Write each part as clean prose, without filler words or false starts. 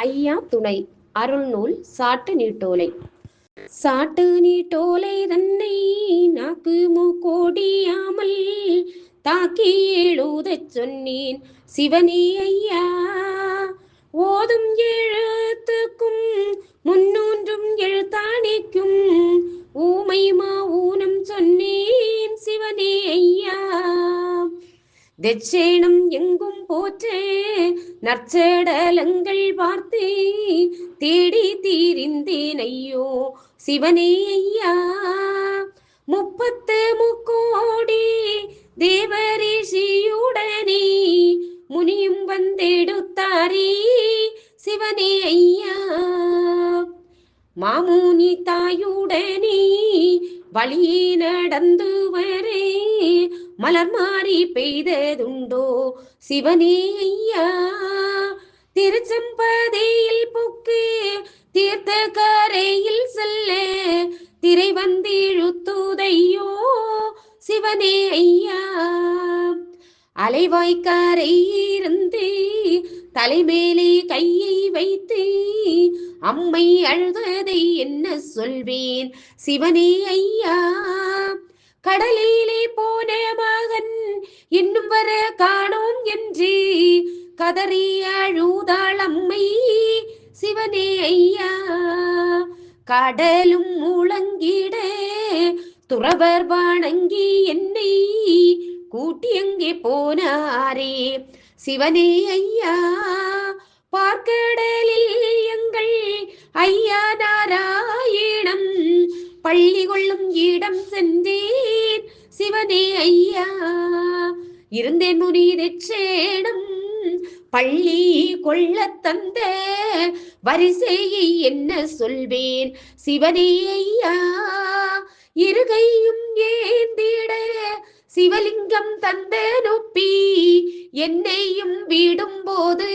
ஐயா துணை அருள்நூல் சாட்டு நீட்டோலை. சாட்டு நீட்டோலை தன்னை நாக்கு மூக்கோடியாமல் தாக்கி எழுதச் சொன்னேன் சிவனே ஐயா. ஓதும் எழுத்துக்கும் முன்னூன்றும் எழுத்தாணிக்கும் ஊமை ஊனம் சொன்னேன் சிவனே ஐயா. தெச்சேனம் எங்கும் போற்றே நற்சடலங்கள் பார்த்து தேடி தீரிந்தேன் ஐயோ சிவனே ஐயா. 30 முக்கோடி தேவரிஷியுடனே முனியும் வந்தெடுத்தாரே சிவனே ஐயா. மாமுனி தாயுடனே வழியே நடந்து வரே மலர் மாறி பெய்ததுண்டோ சிவனே ஐயா. திருச்செம்பதியில் புக்கு தீர்த்த கரையில் செல்ல திரை வந்திழுத்துதையோ சிவனே ஐயா. அலைவாய்க்காரை இருந்து தலைமேலே கையை வைத்து அம்மை அழுததை என்ன சொல்வேன் சிவனே ஐயா. கடலிலே போன மகன் இன்னும் வர காணோம் என்று கதறி அழுதாள் அம்மை சிவனே ஐயா. கடலும் முழங்கிட துறவர் வணங்கி என்னை கூட்டி எங்கே போனாரே சிவனே ஐயா. பார்க்கடலில் எங்கள் ஐயா நாராயணம் பள்ளி கொள்ளும் இடம் சென்றேன் சிவனே ஐயா. இருந்தேன் முனிதேனம் பள்ளி கொள்ள தந்த வரிசையை என்ன சொல்வேன் சிவனே ஐயா. இருகையும் ஏந்திட சிவலிங்கம் தந்த நொப்பி என்னையும் விடும் போது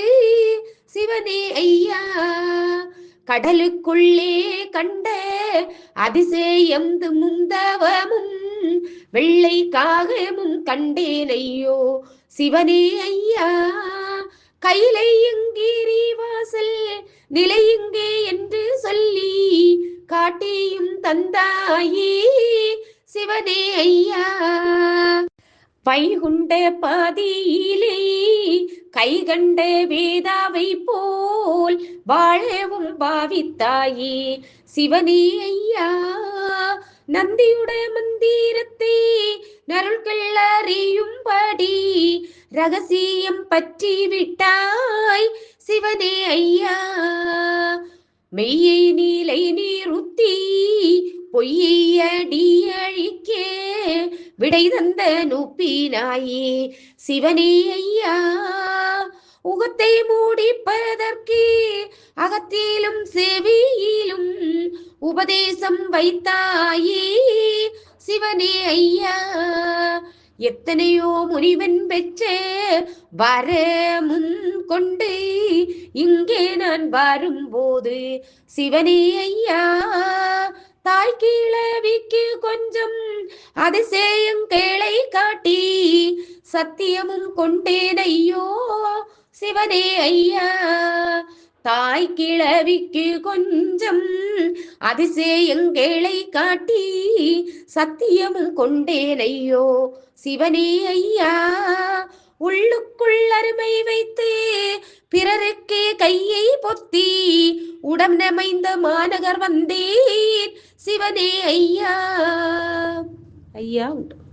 சிவனே ஐயா. கடலுக்குள்ளே கண்ட அதிசயம் முந்தவமும் வெள்ளை காகமும் கண்டேன் ஐயோ சிவனே ஐயா. கைலை எங்கிரி வாசல் நிலை எங்கே என்று சொல்லி காட்டியும் தந்தாயே சிவனே ஐயா. வைகுண்ட பாதியிலே கை கண்ட வேதாவை போல் வாழவும் பாவித்தாயே சிவனே ஐயா. நந்தியுட மந்திரத்தை நருள்கள் அறியும்படி ரகசியம் பற்றி விட்டாய் சிவனே ஐயா. மெய்யை நீலை நீருத்தி பொய்யை அடி அழிக்க விடை தந்த நூப்பினாயே சிவனே ஐயா. உகத்தை மூடிப்பதற்கு அகத்திலும் செவியிலும் உபதேசம் வைத்தாயே சிவனே ஐயா. எத்தனையோ முனிவன் பெற்ற வரமும் கொண்டு இங்கே நான் வரும்போது சிவனே ஐயா. தாய் கிழவிக்கு கொஞ்சம் அதிசயம் கேளை காட்டி சத்தியமும் கொண்டேன் ஐயோ சிவனே ஐயா. தாய் கிழவிக்கு கொஞ்சம் அதிசயங்களை காட்டி சத்தியமும் கொண்டேன் ஐயோ சிவனே ஐயா. உள்ளுக்குள் அருமை வைத்து பிறருக்கு கையை பொத்தி உடம் நமைந்த மாநகர் வந்தேன் சிவனே ஐயா. ஐயா உண்டு.